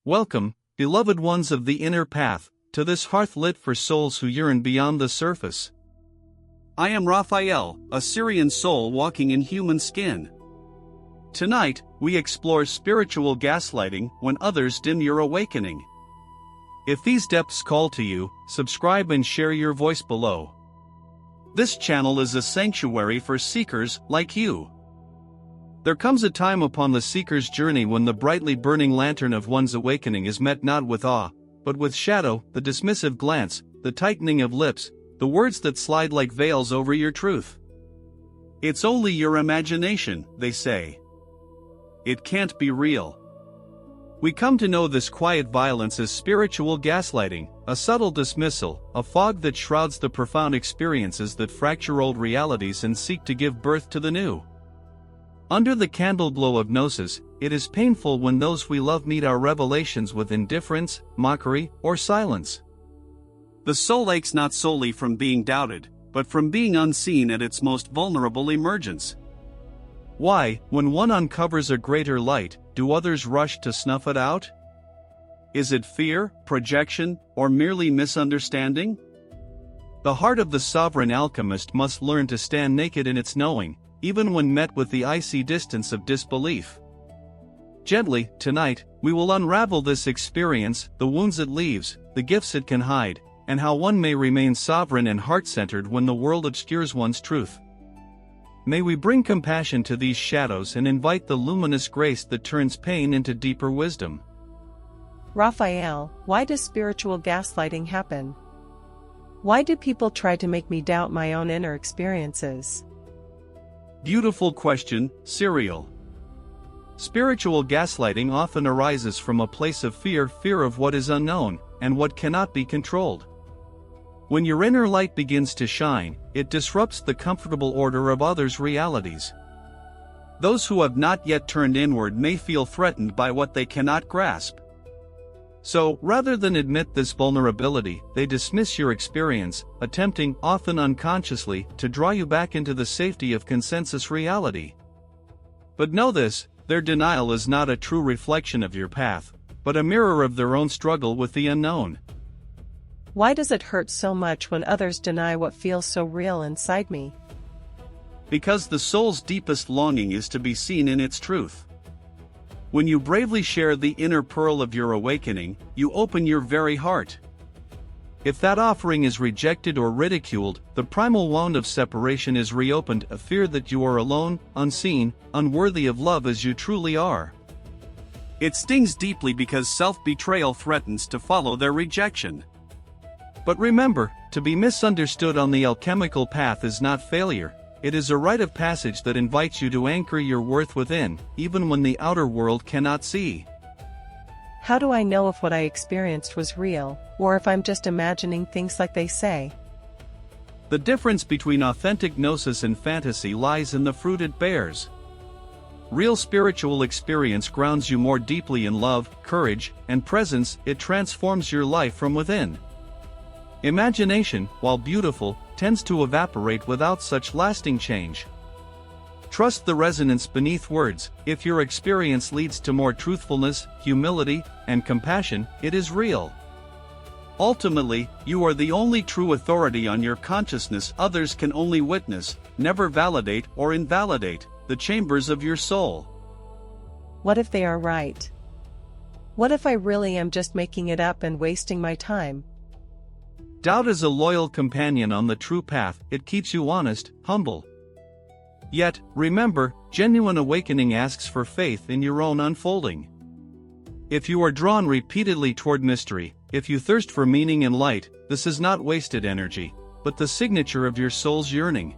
Welcome, beloved ones of the inner path, to this hearth lit for souls who yearn beyond the surface. I am Rafael, a Syrian soul walking in human skin. Tonight, we explore spiritual gaslighting when others dim your awakening. If these depths call to you, subscribe and share your voice below. This channel is a sanctuary for seekers like you. There comes a time upon the seeker's journey when the brightly burning lantern of one's awakening is met not with awe, but with shadow, the dismissive glance, the tightening of lips, the words that slide like veils over your truth. It's only your imagination, they say. It can't be real. We come to know this quiet violence as spiritual gaslighting, a subtle dismissal, a fog that shrouds the profound experiences that fracture old realities and seek to give birth to the new. Under the candle glow of gnosis, it is painful when those we love meet our revelations with indifference, mockery, or silence. The soul aches not solely from being doubted, but from being unseen at its most vulnerable emergence. Why, when one uncovers a greater light, do others rush to snuff it out? Is it fear, projection, or merely misunderstanding? The heart of the sovereign alchemist must learn to stand naked in its knowing, even when met with the icy distance of disbelief. Gently, tonight, we will unravel this experience, the wounds it leaves, the gifts it can hide, and how one may remain sovereign and heart-centered when the world obscures one's truth. May we bring compassion to these shadows and invite the luminous grace that turns pain into deeper wisdom. Rafael, why does spiritual gaslighting happen? Why do people try to make me doubt my own inner experiences? Beautiful question, Sirael. Spiritual gaslighting often arises from a place of fear of what is unknown, and what cannot be controlled. When your inner light begins to shine, it disrupts the comfortable order of others' realities. Those who have not yet turned inward may feel threatened by what they cannot grasp. So, rather than admit this vulnerability, they dismiss your experience, attempting, often unconsciously, to draw you back into the safety of consensus reality. But know this, their denial is not a true reflection of your path, but a mirror of their own struggle with the unknown. Why does it hurt so much when others deny what feels so real inside me? Because the soul's deepest longing is to be seen in its truth. When you bravely share the inner pearl of your awakening, you open your very heart. If that offering is rejected or ridiculed, the primal wound of separation is reopened, a fear that you are alone, unseen, unworthy of love as you truly are. It stings deeply because self-betrayal threatens to follow their rejection. But remember, to be misunderstood on the alchemical path is not failure. It is a rite of passage that invites you to anchor your worth within, even when the outer world cannot see. How do I know if what I experienced was real, or if I'm just imagining things like they say? The difference between authentic gnosis and fantasy lies in the fruit it bears. Real spiritual experience grounds you more deeply in love, courage, and presence. It transforms your life from within. Imagination, while beautiful, tends to evaporate without such lasting change. Trust the resonance beneath words. If your experience leads to more truthfulness, humility, and compassion, it is real. Ultimately, you are the only true authority on your consciousness. Others can only witness, never validate or invalidate, the chambers of your soul. What if they are right? What if I really am just making it up and wasting my time? Doubt is a loyal companion on the true path. It keeps you honest, humble. Yet, remember, genuine awakening asks for faith in your own unfolding. If you are drawn repeatedly toward mystery, if you thirst for meaning and light, this is not wasted energy, but the signature of your soul's yearning.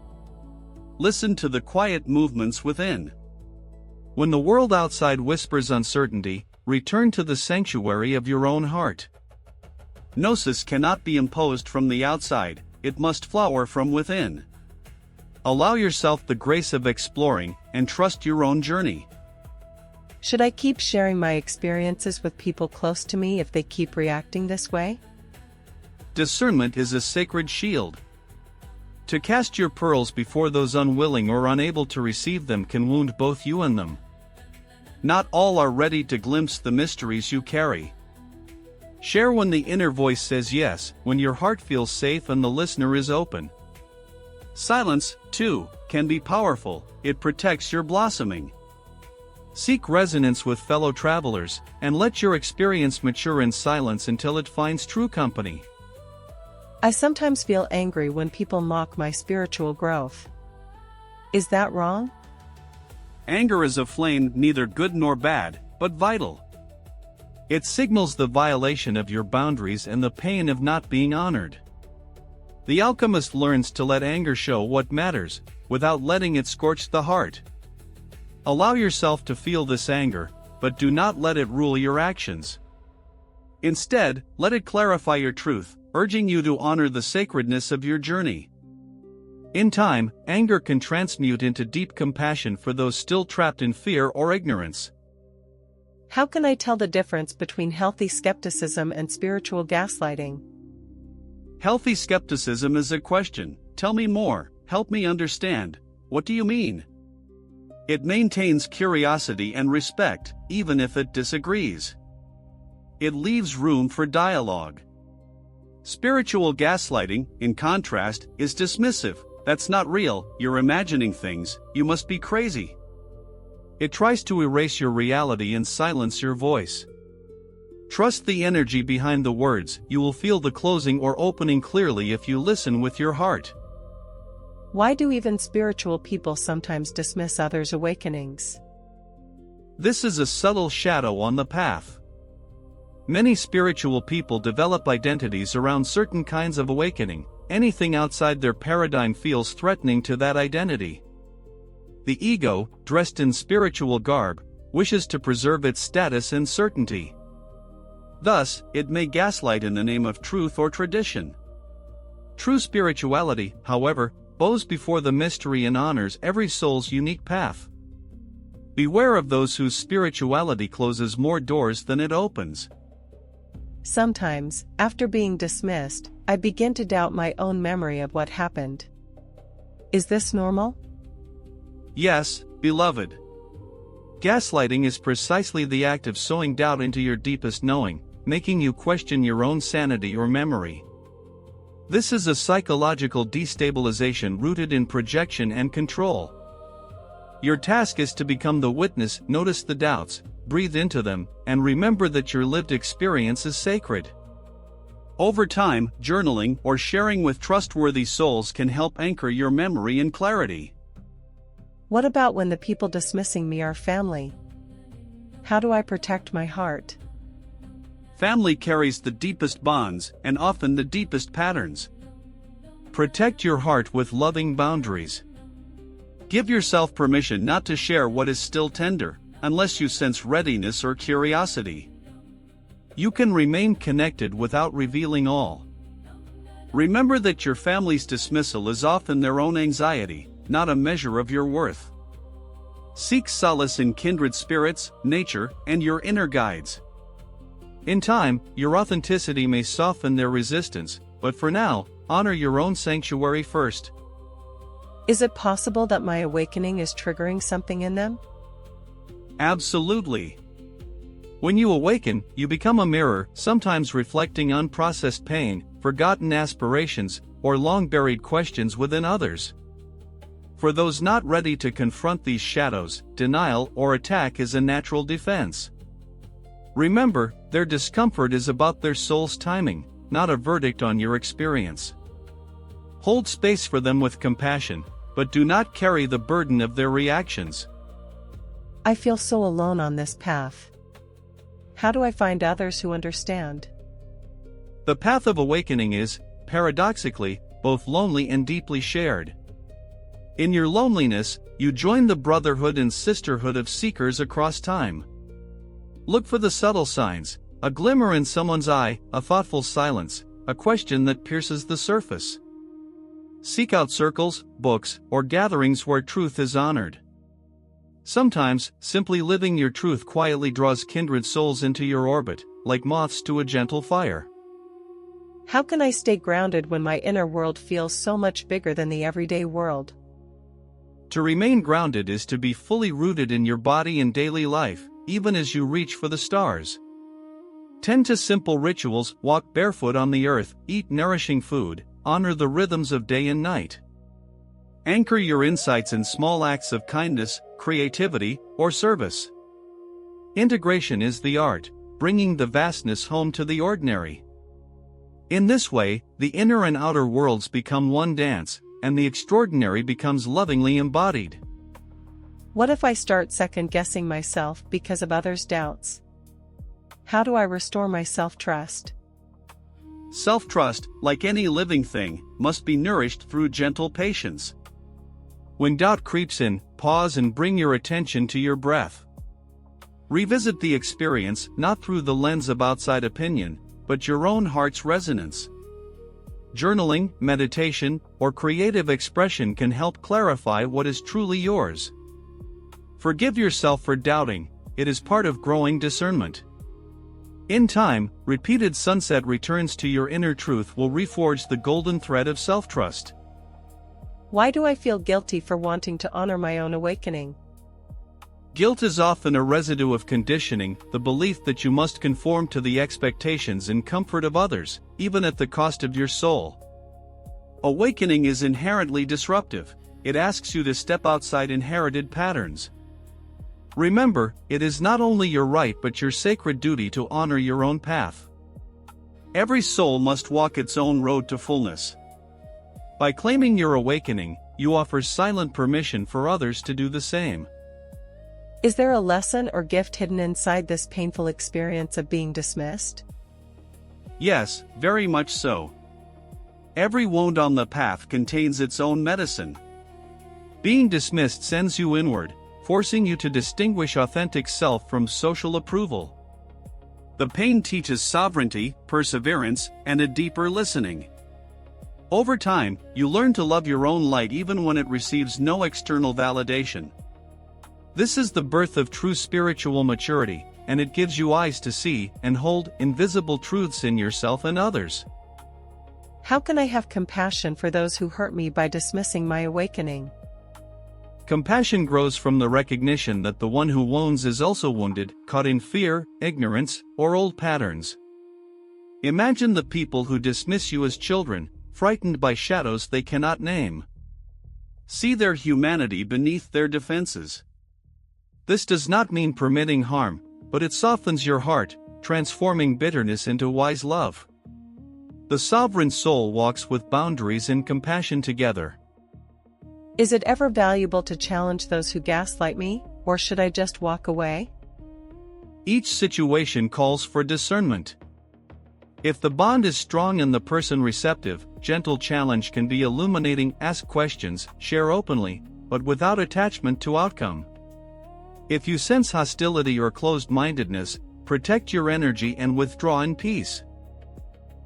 Listen to the quiet movements within. When the world outside whispers uncertainty, return to the sanctuary of your own heart. Gnosis cannot be imposed from the outside, it must flower from within. Allow yourself the grace of exploring, and trust your own journey. Should I keep sharing my experiences with people close to me if they keep reacting this way? Discernment is a sacred shield. To cast your pearls before those unwilling or unable to receive them can wound both you and them. Not all are ready to glimpse the mysteries you carry. Share when the inner voice says yes, when your heart feels safe and the listener is open. Silence, too, can be powerful. It protects your blossoming. Seek resonance with fellow travelers, and let your experience mature in silence until it finds true company. I sometimes feel angry when people mock my spiritual growth. Is that wrong? Anger is a flame, neither good nor bad, but vital. It signals the violation of your boundaries and the pain of not being honored. The alchemist learns to let anger show what matters, without letting it scorch the heart. Allow yourself to feel this anger, but do not let it rule your actions. Instead, let it clarify your truth, urging you to honor the sacredness of your journey. In time, anger can transmute into deep compassion for those still trapped in fear or ignorance. How can I tell the difference between healthy skepticism and spiritual gaslighting? Healthy skepticism is a question. Tell me more, help me understand. What do you mean? It maintains curiosity and respect, even if it disagrees. It leaves room for dialogue. Spiritual gaslighting, in contrast, is dismissive. That's not real, you're imagining things, you must be crazy. It tries to erase your reality and silence your voice. Trust the energy behind the words, you will feel the closing or opening clearly if you listen with your heart. Why do even spiritual people sometimes dismiss others' awakenings? This is a subtle shadow on the path. Many spiritual people develop identities around certain kinds of awakening. Anything outside their paradigm feels threatening to that identity. The ego, dressed in spiritual garb, wishes to preserve its status and certainty. Thus, it may gaslight in the name of truth or tradition. True spirituality, however, bows before the mystery and honors every soul's unique path. Beware of those whose spirituality closes more doors than it opens. Sometimes, after being dismissed, I begin to doubt my own memory of what happened. Is this normal? Yes, beloved. Gaslighting is precisely the act of sowing doubt into your deepest knowing, making you question your own sanity or memory. This is a psychological destabilization rooted in projection and control. Your task is to become the witness, notice the doubts, breathe into them, and remember that your lived experience is sacred. Over time, journaling or sharing with trustworthy souls can help anchor your memory in clarity. What about when the people dismissing me are family? How do I protect my heart? Family carries the deepest bonds, and often the deepest patterns. Protect your heart with loving boundaries. Give yourself permission not to share what is still tender, unless you sense readiness or curiosity. You can remain connected without revealing all. Remember that your family's dismissal is often their own anxiety, not a measure of your worth. Seek solace in kindred spirits, nature, and your inner guides. In time, your authenticity may soften their resistance, but for now, honor your own sanctuary first. Is it possible that my awakening is triggering something in them? Absolutely. When you awaken, you become a mirror, sometimes reflecting unprocessed pain, forgotten aspirations, or long-buried questions within others. For those not ready to confront these shadows, denial or attack is a natural defense. Remember, their discomfort is about their soul's timing, not a verdict on your experience. Hold space for them with compassion, but do not carry the burden of their reactions. I feel so alone on this path. How do I find others who understand? The path of awakening is, paradoxically, both lonely and deeply shared. In your loneliness, you join the brotherhood and sisterhood of seekers across time. Look for the subtle signs, a glimmer in someone's eye, a thoughtful silence, a question that pierces the surface. Seek out circles, books, or gatherings where truth is honored. Sometimes, simply living your truth quietly draws kindred souls into your orbit, like moths to a gentle fire. How can I stay grounded when my inner world feels so much bigger than the everyday world? To remain grounded is to be fully rooted in your body and daily life, even as you reach for the stars. Tend to simple rituals, walk barefoot on the earth, eat nourishing food, honor the rhythms of day and night. Anchor your insights in small acts of kindness, creativity, or service. Integration is the art, bringing the vastness home to the ordinary. In this way, the inner and outer worlds become one dance, and the extraordinary becomes lovingly embodied. What if I start second-guessing myself because of others' doubts? How do I restore my self-trust? Self-trust, like any living thing, must be nourished through gentle patience. When doubt creeps in, pause and bring your attention to your breath. Revisit the experience not through the lens of outside opinion, but your own heart's resonance. Journaling, meditation, or creative expression can help clarify what is truly yours. Forgive yourself for doubting, it is part of growing discernment. In time, repeated sunset returns to your inner truth will reforge the golden thread of self-trust. Why do I feel guilty for wanting to honor my own awakening? Guilt is often a residue of conditioning, the belief that you must conform to the expectations and comfort of others, even at the cost of your soul. Awakening is inherently disruptive. It asks you to step outside inherited patterns. Remember, it is not only your right but your sacred duty to honor your own path. Every soul must walk its own road to fullness. By claiming your awakening, you offer silent permission for others to do the same. Is there a lesson or gift hidden inside this painful experience of being dismissed? Yes, very much so. Every wound on the path contains its own medicine. Being dismissed sends you inward, forcing you to distinguish authentic self from social approval. The pain teaches sovereignty, perseverance, and a deeper listening. Over time, you learn to love your own light even when it receives no external validation. This is the birth of true spiritual maturity, and it gives you eyes to see and hold invisible truths in yourself and others. How can I have compassion for those who hurt me by dismissing my awakening? Compassion grows from the recognition that the one who wounds is also wounded, caught in fear, ignorance, or old patterns. Imagine the people who dismiss you as children, frightened by shadows they cannot name. See their humanity beneath their defenses. This does not mean permitting harm, but it softens your heart, transforming bitterness into wise love. The sovereign soul walks with boundaries and compassion together. Is it ever valuable to challenge those who gaslight me, or should I just walk away? Each situation calls for discernment. If the bond is strong and the person receptive, gentle challenge can be illuminating. Ask questions, share openly, but without attachment to outcome. If you sense hostility or closed-mindedness, protect your energy and withdraw in peace.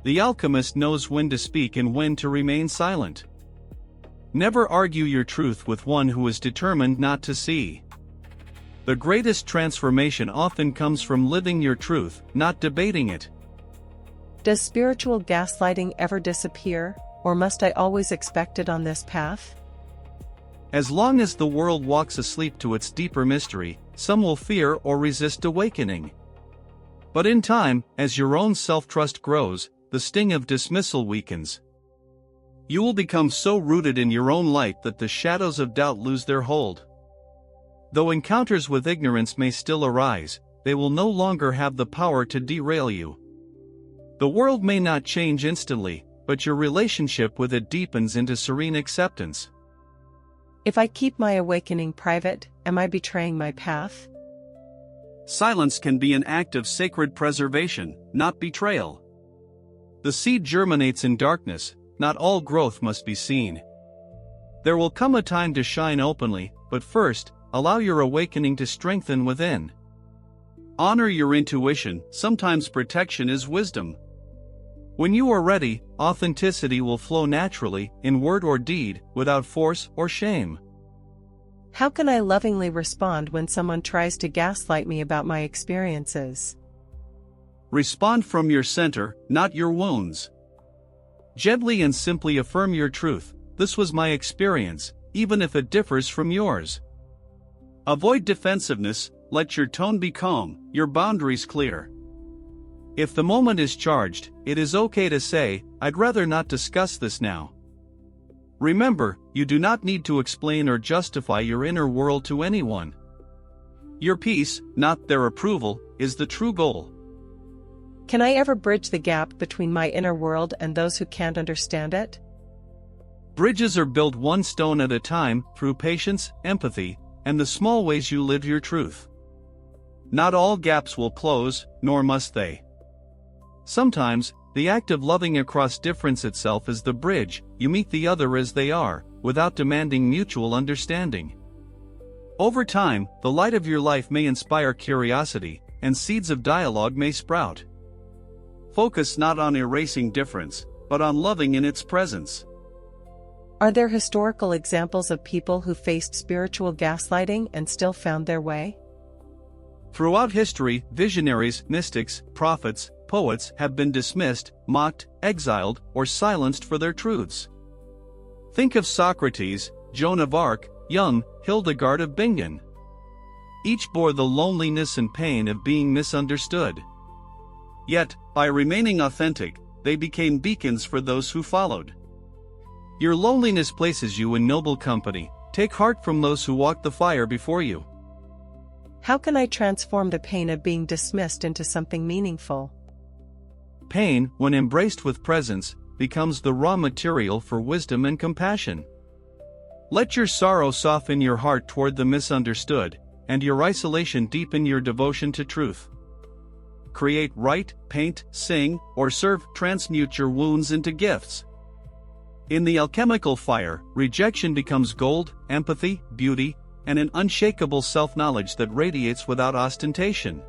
The alchemist knows when to speak and when to remain silent. Never argue your truth with one who is determined not to see. The greatest transformation often comes from living your truth, not debating it. Does spiritual gaslighting ever disappear, or must I always expect it on this path? As long as the world walks asleep to its deeper mystery, some will fear or resist awakening. But in time, as your own self-trust grows, the sting of dismissal weakens. You will become so rooted in your own light that the shadows of doubt lose their hold. Though encounters with ignorance may still arise, they will no longer have the power to derail you. The world may not change instantly, but your relationship with it deepens into serene acceptance. If I keep my awakening private, am I betraying my path? Silence can be an act of sacred preservation, not betrayal. The seed germinates in darkness, not all growth must be seen. There will come a time to shine openly, but first, allow your awakening to strengthen within. Honor your intuition, sometimes protection is wisdom. When you are ready, authenticity will flow naturally, in word or deed, without force or shame. How can I lovingly respond when someone tries to gaslight me about my experiences? Respond from your center, not your wounds. Gently and simply affirm your truth. This was my experience, even if it differs from yours. Avoid defensiveness, let your tone be calm, your boundaries clear. If the moment is charged, it is okay to say, "I'd rather not discuss this now." Remember, you do not need to explain or justify your inner world to anyone. Your peace, not their approval, is the true goal. Can I ever bridge the gap between my inner world and those who can't understand it? Bridges are built one stone at a time through patience, empathy, and the small ways you live your truth. Not all gaps will close, nor must they. Sometimes, the act of loving across difference itself is the bridge. You meet the other as they are, without demanding mutual understanding. Over time, the light of your life may inspire curiosity, and seeds of dialogue may sprout. Focus not on erasing difference, but on loving in its presence. Are there historical examples of people who faced spiritual gaslighting and still found their way? Throughout history, visionaries, mystics, prophets, poets have been dismissed, mocked, exiled, or silenced for their truths. Think of Socrates, Joan of Arc, Jung, Hildegard of Bingen. Each bore the loneliness and pain of being misunderstood. Yet, by remaining authentic, they became beacons for those who followed. Your loneliness places you in noble company. Take heart from those who walked the fire before you. How can I transform the pain of being dismissed into something meaningful? Pain, when embraced with presence, becomes the raw material for wisdom and compassion. Let your sorrow soften your heart toward the misunderstood, and your isolation deepen your devotion to truth. Create, write, paint, sing, or serve, transmute your wounds into gifts. In the alchemical fire, rejection becomes gold, empathy, beauty, and an unshakable self-knowledge that radiates without ostentation.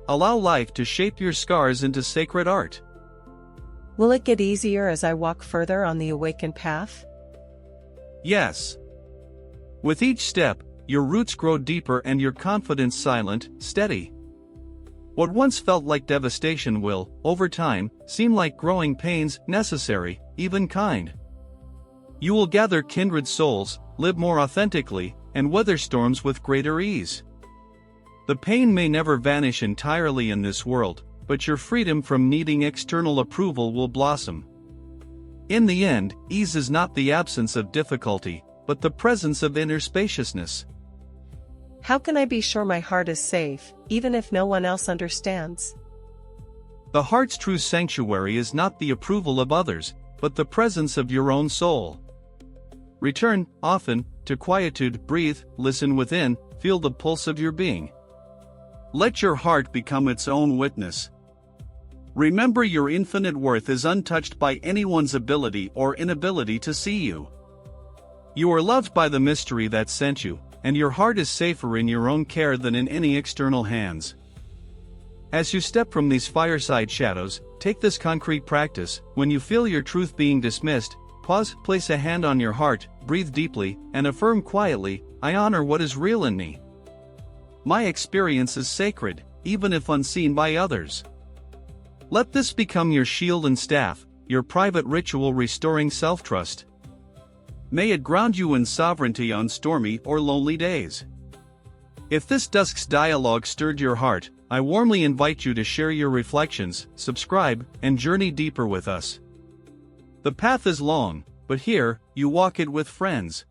Allow life to shape your scars into sacred art. Will it get easier as I walk further on the awakened path? Yes. With each step, your roots grow deeper and your confidence silent, steady. What once felt like devastation will, over time, seem like growing pains, necessary, even kind. You will gather kindred souls, live more authentically, and weather storms with greater ease. The pain may never vanish entirely in this world, but your freedom from needing external approval will blossom. In the end, ease is not the absence of difficulty, but the presence of inner spaciousness. How can I be sure my heart is safe, even if no one else understands? The heart's true sanctuary is not the approval of others, but the presence of your own soul. Return, often, to quietude, breathe, listen within, feel the pulse of your being. Let your heart become its own witness. Remember, your infinite worth is untouched by anyone's ability or inability to see you. You are loved by the mystery that sent you, and your heart is safer in your own care than in any external hands. As you step from these fireside shadows, take this concrete practice. When you feel your truth being dismissed, pause, place a hand on your heart, breathe deeply, and affirm quietly, "I honor what is real in me. My experience is sacred, even if unseen by others." Let this become your shield and staff, your private ritual restoring self-trust. May it ground you in sovereignty on stormy or lonely days. If this dusk's dialogue stirred your heart, I warmly invite you to share your reflections, subscribe, and journey deeper with us. The path is long, but here, you walk it with friends.